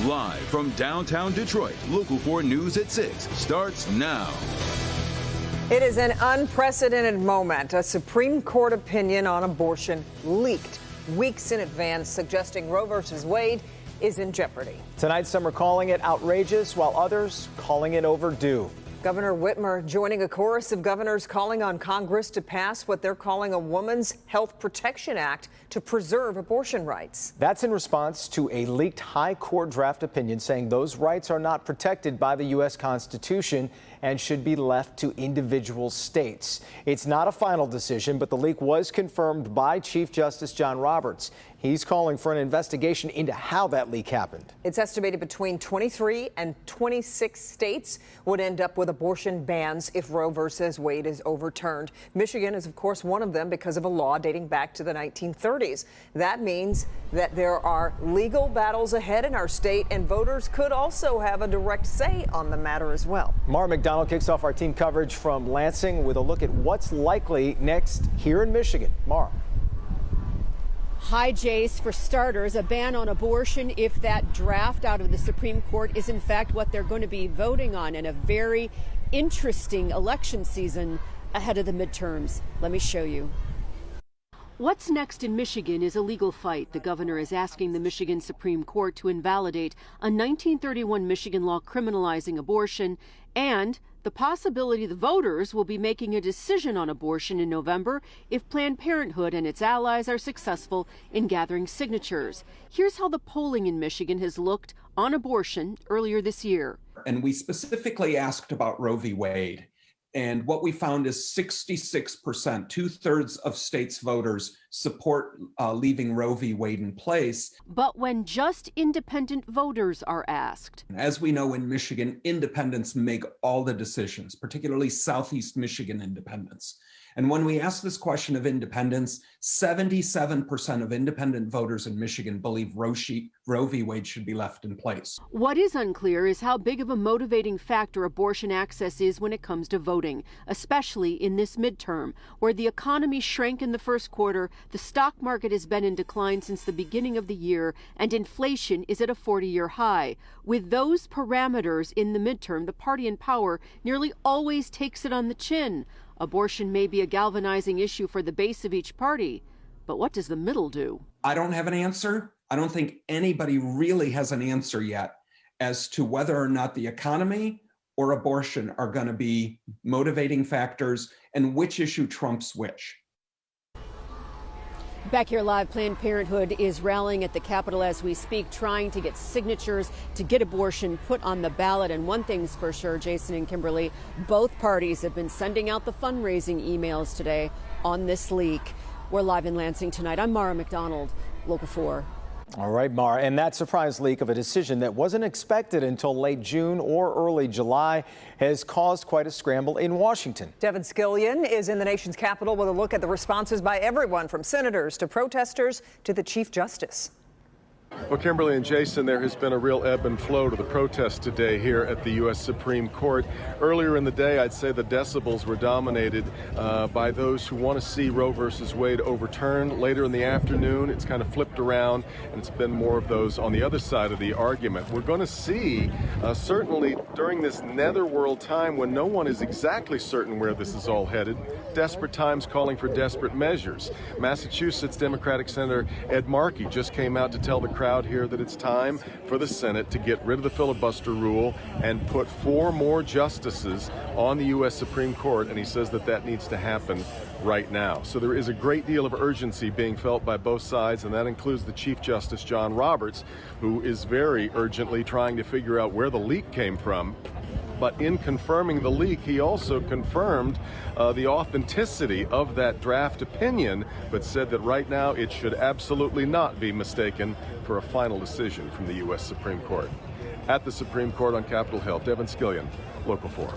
Live from downtown Detroit, Local 4 News at 6 starts now. It is an unprecedented moment. A Supreme Court opinion on abortion leaked weeks in advance, suggesting Roe v. Wade is in jeopardy. Tonight, some are calling it outrageous, while others calling it overdue. Governor Whitmer joining a chorus of governors calling on Congress to pass what they're calling a Woman's Health Protection Act to preserve abortion rights. That's in response to a leaked high court draft opinion saying those rights are not protected by the U.S. Constitution and should be left to individual states. It's not a final decision, but the leak was confirmed by Chief Justice John Roberts. He's calling for an investigation into how that leak happened. It's estimated between 23 and 26 states would end up with abortion bans if Roe versus Wade is overturned. Michigan is, of course, one of them because of a law dating back to the 1930s. That means that there are legal battles ahead in our state, and voters could also have a direct say on the matter as well. Mara McDonald kicks off our team coverage from Lansing with a look at what's likely next here in Michigan. Mara. Hi, Jace. For starters, a ban on abortion if that draft out of the Supreme Court is in fact what they're going to be voting on in a very interesting election season ahead of the midterms. Let me show you. What's next in Michigan is a legal fight. The governor is asking the Michigan Supreme Court to invalidate a 1931 Michigan law criminalizing abortion and the possibility the voters will be making a decision on abortion in November if Planned Parenthood and its allies are successful in gathering signatures. Here's how the polling in Michigan has looked on abortion earlier this year. And we specifically asked about Roe v. Wade. And what we found is 66%, two-thirds of states' voters support leaving Roe v. Wade in place. But when just independent voters are asked. As we know in Michigan, independents make all the decisions, particularly Southeast Michigan independents. And when we ask this question of independents, 77% of independent voters in Michigan believe Roe v. Wade should be left in place. What is unclear is how big of a motivating factor abortion access is when it comes to voting, especially in this midterm, where the economy shrank in the first quarter, the stock market has been in decline since the beginning of the year, and inflation is at a 40-year high. With those parameters in the midterm, the party in power nearly always takes it on the chin. Abortion may be a galvanizing issue for the base of each party, but what does the middle do? I don't have an answer. I don't think anybody really has an answer yet as to whether or not the economy or abortion are going to be motivating factors and which issue trumps which. Back here live, Planned Parenthood is rallying at the Capitol as we speak, trying to get signatures to get abortion put on the ballot. And one thing's for sure, Jason and Kimberly, both parties have been sending out the fundraising emails today on this leak. We're live in Lansing tonight. I'm Mara McDonald, Local 4. All right, Mara, and that surprise leak of a decision that wasn't expected until late June or early July has caused quite a scramble in Washington. Devin Scillian is in the nation's capital with a look at the responses by everyone from senators to protesters to the Chief Justice. Well, Kimberly and Jason, there has been a real ebb and flow to the protest today here at the U.S. Supreme Court. Earlier in the day, I'd say the decibels were dominated by those who want to see Roe versus Wade overturned. Later in the afternoon, it's kind of flipped around, and it's been more of those on the other side of the argument. We're going to see, certainly during this netherworld time when no one is exactly certain where this is all headed, desperate times calling for desperate measures. Massachusetts Democratic Senator Ed Markey just came out to tell the crowd here that it's time for the Senate to get rid of the filibuster rule and put 4 more justices on the U.S. Supreme Court, and he says that that needs to happen right now. So there is a great deal of urgency being felt by both sides, and that includes the Chief Justice John Roberts, who is very urgently trying to figure out where the leak came from. But in confirming the leak, he also confirmed the authenticity of that draft opinion, but said that right now it should absolutely not be mistaken for a final decision from the U.S. Supreme Court. At the Supreme Court on Capitol Hill, Devin Scillian, Local 4.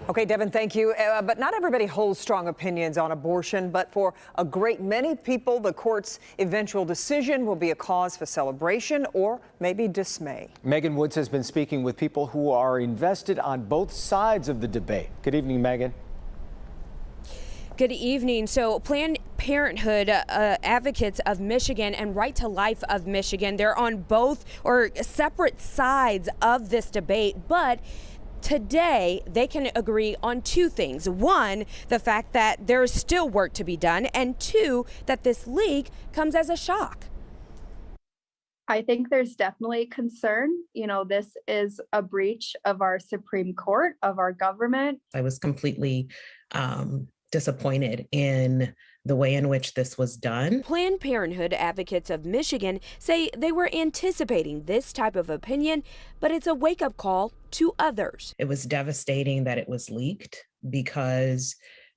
Okay, Devin, thank you. But not everybody holds strong opinions on abortion, but for a great many people, the court's eventual decision will be a cause for celebration or maybe dismay. Megan Woods has been speaking with people who are invested on both sides of the debate. Good evening, Megan. Good evening. So Planned Parenthood Advocates of Michigan and Right to Life of Michigan. They're on both or separate sides of this debate, but today, they can agree on two things. One, the fact that there is still work to be done, and two, that this leak comes as a shock. I think there's definitely concern. You know, this is a breach of our Supreme Court, of our government. I was completely disappointed in the way in which this was done. Planned Parenthood Advocates of Michigan say they were anticipating this type of opinion, but it's a wake-up call to others. It was devastating that it was leaked because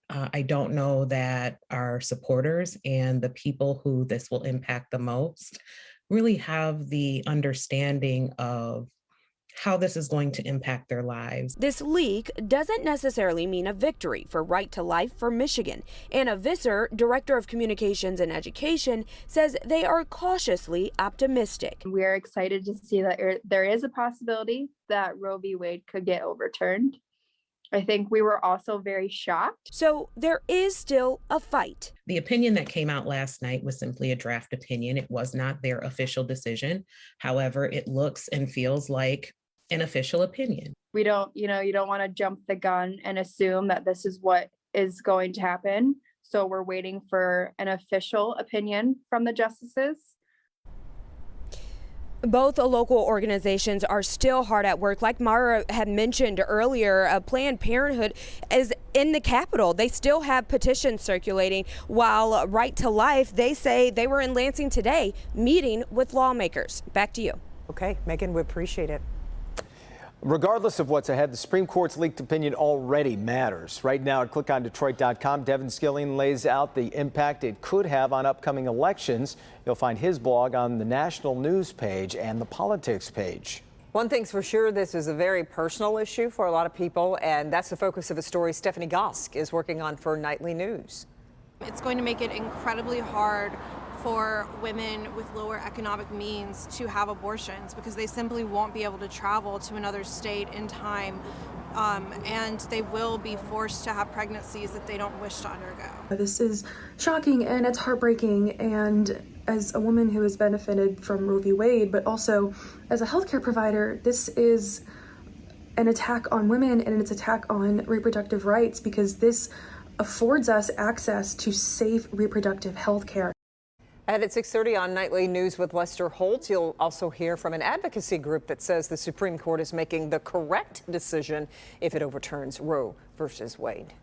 I don't know that our supporters and the people who this will impact the most really have the understanding of how this is going to impact their lives. This leak doesn't necessarily mean a victory for Right to Life for Michigan. Anna Visser, Director of Communications and Education, says they are cautiously optimistic. We are excited to see that there is a possibility that Roe v. Wade could get overturned. I think we were also very shocked. So there is still a fight. The opinion that came out last night was simply a draft opinion. It was not their official decision. However, it looks and feels like an official opinion. You don't want to jump the gun and assume that this is what is going to happen. So we're waiting for an official opinion from the justices. Both local organizations are still hard at work. Like Mara had mentioned earlier, Planned Parenthood is in the Capitol. They still have petitions circulating, while Right to Life, they say they were in Lansing today meeting with lawmakers. Back to you. Okay, Megan, we appreciate it. Regardless of what's ahead, the Supreme Court's leaked opinion already matters. Right now at clickondetroit.com, Devin Skilling lays out the impact it could have on upcoming elections. You'll find his blog on the national news page and the politics page. One thing's for sure, this is a very personal issue for a lot of people, and that's the focus of a story Stephanie Gosk is working on for Nightly News. It's going to make it incredibly hard for women with lower economic means to have abortions because they simply won't be able to travel to another state in time, and they will be forced to have pregnancies that they don't wish to undergo. This is shocking and it's heartbreaking, and as a woman who has benefited from Roe v. Wade, but also as a healthcare provider, this is an attack on women and it's an attack on reproductive rights because this affords us access to safe reproductive health care. And at 6:30 on Nightly News with Lester Holt, you'll also hear from an advocacy group that says the Supreme Court is making the correct decision if it overturns Roe versus Wade.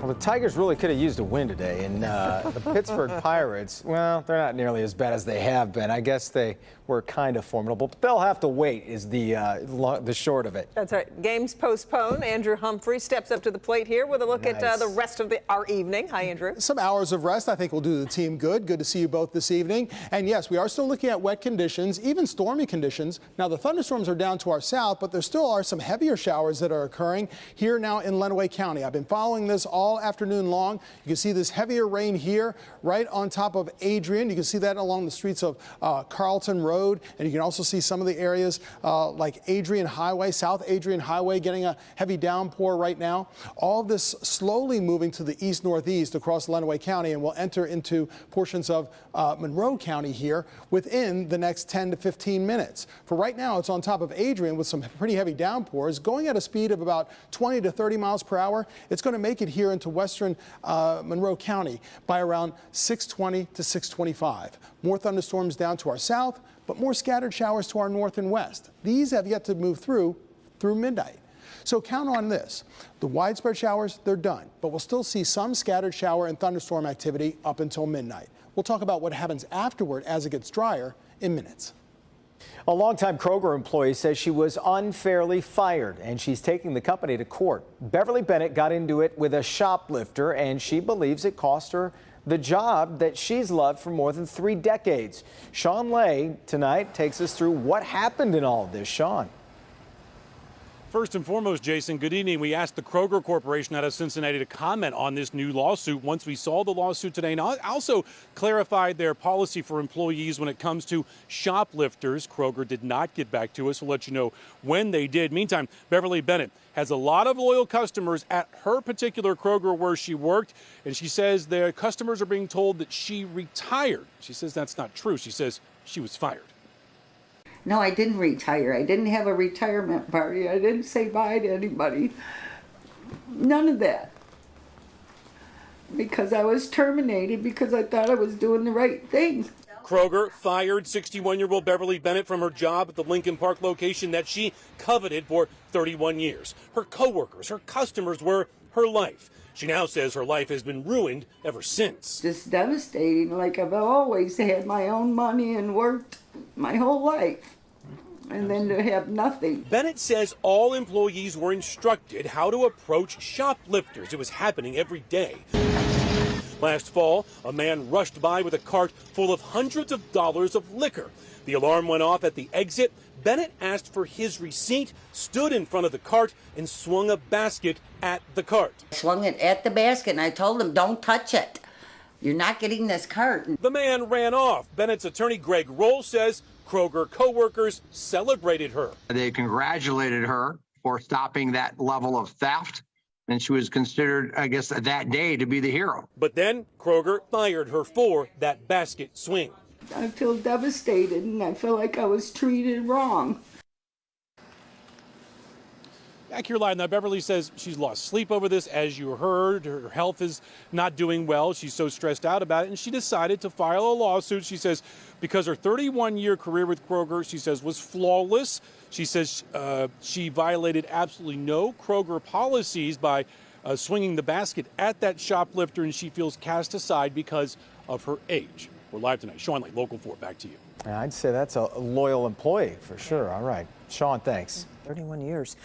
Well, the Tigers really could have used a win today, and the Pittsburgh Pirates, well, they're not nearly as bad as they have been. I guess they were kind of formidable, but they'll have to wait is the short of it. That's right. Games postponed. Andrew Humphrey steps up to the plate here with a look at the rest of our evening. Hi, Andrew. Some hours of rest I think will do the team good. Good to see you both this evening. And yes, we are still looking at wet conditions, even stormy conditions. Now, the thunderstorms are down to our south, but there still are some heavier showers that are occurring here now in Lenawee County. I've been following this all afternoon long. You can see this heavier rain here right on top of Adrian. You can see that along the streets of Carlton Road, and you can also see some of the areas like Adrian Highway, South Adrian Highway getting a heavy downpour right now. All of this slowly moving to the east-northeast across Lenawee County, and will enter into portions of Monroe County here within the next 10 to 15 minutes. For right now, it's on top of Adrian with some pretty heavy downpours going at a speed of about 20 to 30 miles per hour. It's going to make it here into western Monroe County by around 6:20 to 6:25. More thunderstorms down to our south, but more scattered showers to our north and west. These have yet to move through midnight. So count on this. The widespread showers, they're done, but we'll still see some scattered shower and thunderstorm activity up until midnight. We'll talk about what happens afterward as it gets drier in minutes. A longtime Kroger employee says she was unfairly fired, and she's taking the company to court. Beverly Bennett got into it with a shoplifter, and she believes it cost her the job that she's loved for more than 3 decades. Sean Lay tonight takes us through what happened in all of this. Sean. First and foremost, Jason, good evening. We asked the Kroger Corporation out of Cincinnati to comment on this new lawsuit once we saw the lawsuit today. And also clarified their policy for employees when it comes to shoplifters. Kroger did not get back to us. We'll let you know when they did. Meantime, Beverly Bennett has a lot of loyal customers at her particular Kroger where she worked. And she says their customers are being told that she retired. She says that's not true. She says she was fired. No, I didn't retire. I didn't have a retirement party. I didn't say bye to anybody. None of that. Because I was terminated because I thought I was doing the right thing. Kroger fired 61-year-old Beverly Bennett from her job at the Lincoln Park location that she coveted for 31 years. Her coworkers, her customers were her life. She now says her life has been ruined ever since. Just devastating. Like I've always had my own money and worked my whole life. And then to have nothing. Bennett says all employees were instructed how to approach shoplifters. It was happening every day. Last fall, a man rushed by with a cart full of hundreds of dollars of liquor. The alarm went off at the exit. Bennett asked for his receipt, stood in front of the cart, and swung a basket at the cart. I swung it at the basket and I told him, don't touch it. You're not getting this cart. The man ran off. Bennett's attorney Greg Roll says Kroger co-workers celebrated her. They congratulated her for stopping that level of theft, and she was considered, I guess, that day to be the hero. But then Kroger fired her for that basket swing. I feel devastated and I feel like I was treated wrong. Back here live now, Beverly says she's lost sleep over this. As you heard, her health is not doing well. She's so stressed out about it, and she decided to file a lawsuit. She says because her 31-year career with Kroger, she says, was flawless. She says she violated absolutely no Kroger policies by swinging the basket at that shoplifter, and she feels cast aside because of her age. We're live tonight. Sean Lake, Local 4, back to you. I'd say that's a loyal employee for sure. All right. Sean, thanks. 31 years.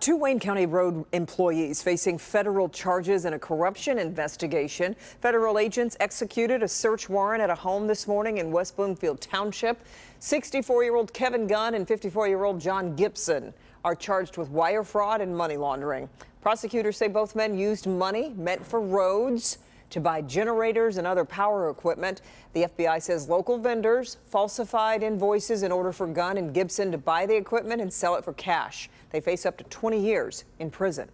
Two Wayne County Road employees facing federal charges in a corruption investigation. Federal agents executed a search warrant at a home this morning in West Bloomfield Township. 64-year-old Kevin Gunn and 54-year-old John Gibson are charged with wire fraud and money laundering. Prosecutors say both men used money meant for roads to buy generators and other power equipment. The FBI says local vendors falsified invoices in order for Gunn and Gibson to buy the equipment and sell it for cash. They face up to 20 years in prison.